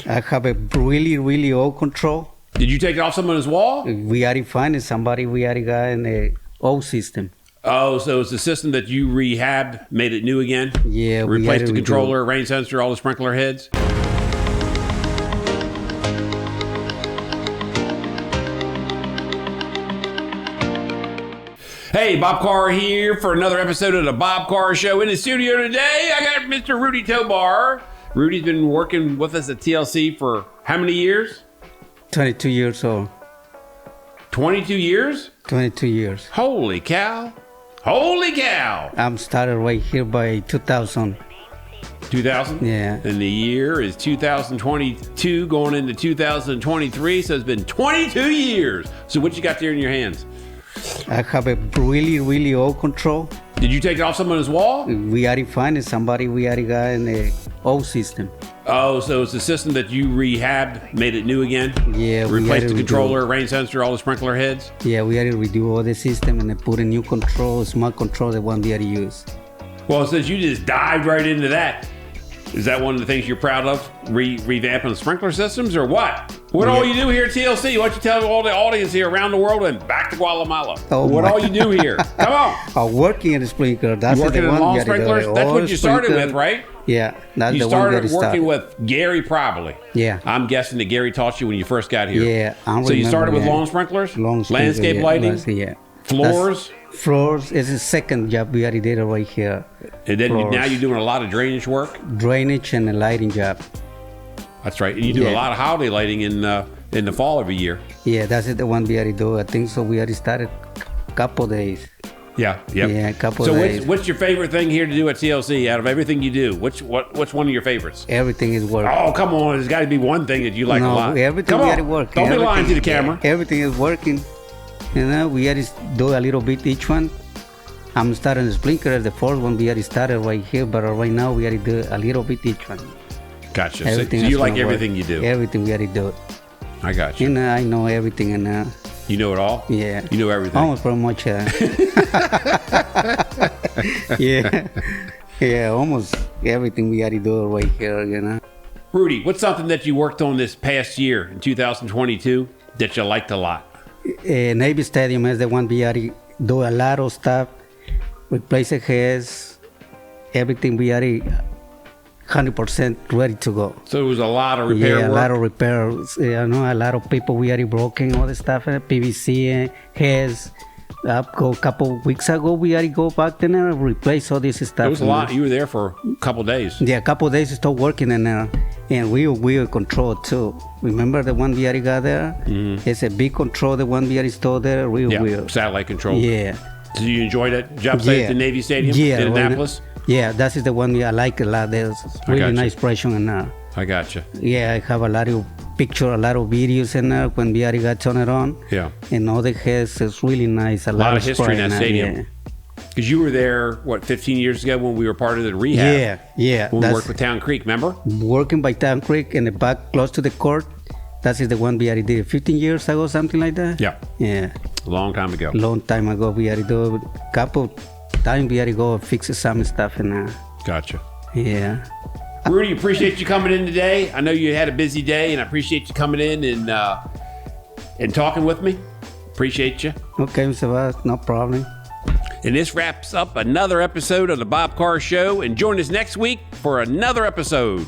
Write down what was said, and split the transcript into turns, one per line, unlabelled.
I have a really, really old control.
Did you take it off someone's wall?
We already finding somebody. We already got in the old system.
Oh, so it's the system that you rehabbed, made it new again?
Yeah,
replaced the controller, rain sensor, all the sprinkler heads? Hey, Bob Carr here for another episode of the Bob Carr Show. In the studio today, I got Mr. Rudy Tobar. Rudy's been working with us at TLC for how many years?
22 years old.
22 years?
22 years.
Holy cow. Holy cow.
I'm started right here by 2000.
2000?
Yeah.
And the year is 2022 going into 2023. So it's been 22 years. So what you got there in your hands?
I have a really, really old control.
Did you take it off someone's wall?
We already finding somebody. We already got in the old system.
Oh, so it's the system that you rehabbed, made it new again?
Yeah.
Replaced the controller, rain sensor, all the sprinkler heads?
Yeah, we already redo all the system and then put a new control, smart control, the one we already use.
Well, since you just dived right into that, is that one of the things you're proud of? Revamping the sprinkler systems or what? What all you do here at TLC? Why don't you tell all the audience here around the world and back to Guatemala? What all you do here? Come on.
Working in the sprinkler. That's
working
the
in
one
lawn sprinklers? That's what you started with, right?
Yeah, that's
you
the one
started working with Gary probably.
Yeah.
I'm guessing that Gary taught you when you first got here.
Yeah.
So you started with lawn sprinklers? Landscape lighting?
Yeah.
Floors?
Floors is the second job we already did right here.
And then now you're doing a lot of drainage work?
Drainage and a lighting job.
That's right. And you do a lot of holiday lighting in the fall every year.
Yeah, that's the one we already do. I think so. We already started a couple days.
Yeah, yep.
Yeah, a couple days.
So what's your favorite thing here to do at TLC out of everything you do? What's one of your favorites?
Everything is working.
Oh, come on. There's got to be one thing that you like a lot.
Everything we already working.
Don't be lying to the camera.
Everything is working. You know, we already do a little bit each one. I'm starting the sprinkler. The first one we already started right here, but right now we already do a little bit each one.
Gotcha. So you like everything you do?
Everything we already do.
I got you.
And I know everything. And
you know it all?
Yeah.
You know everything?
Almost pretty much. Yeah. Yeah, almost everything we already do right here, you know.
Rudy, what's something that you worked on this past year in 2022 that you liked a lot?
Navy Stadium is the one we already do a lot of stuff. Replace the heads, everything we already 100% ready to go.
So it was a lot of repair work?
Yeah, a lot of repairs. You know, a lot of people we already broken all the stuff, PVC, heads. A couple weeks ago, we already go back there and replace all this stuff.
It was a lot. You were there for a couple of days.
Yeah, a couple of days to start working in there. And we were controlled too. Remember the one we already got there? Mm-hmm. It's a big control, the one we already stored there.
Satellite control.
Yeah.
Did you enjoy that job site at the Navy Stadium in Annapolis?
Yeah, that is the one I like a lot. There's really nice pressure in there.
I got you.
Yeah, I have a lot of pictures, a lot of videos in there when we already got turned it on.
Yeah.
And all the heads is really nice. A lot
of history in that stadium. Because you were there, 15 years ago when we were part of the rehab?
Yeah.
When we worked with Town Creek, remember?
Working by Town Creek in the back close to the court. That is the one we already did 15 years ago, something like that.
Yeah.
Yeah.
A long time ago.
Long time ago. We already do a couple times we already go fix some stuff in there.
Gotcha.
Yeah.
Rudy, appreciate you coming in today. I know you had a busy day, and I appreciate you coming in and talking with me. Appreciate you.
Okay, Mr. Vaz, no problem.
And this wraps up another episode of the Bob Carr Show. And join us next week for another episode.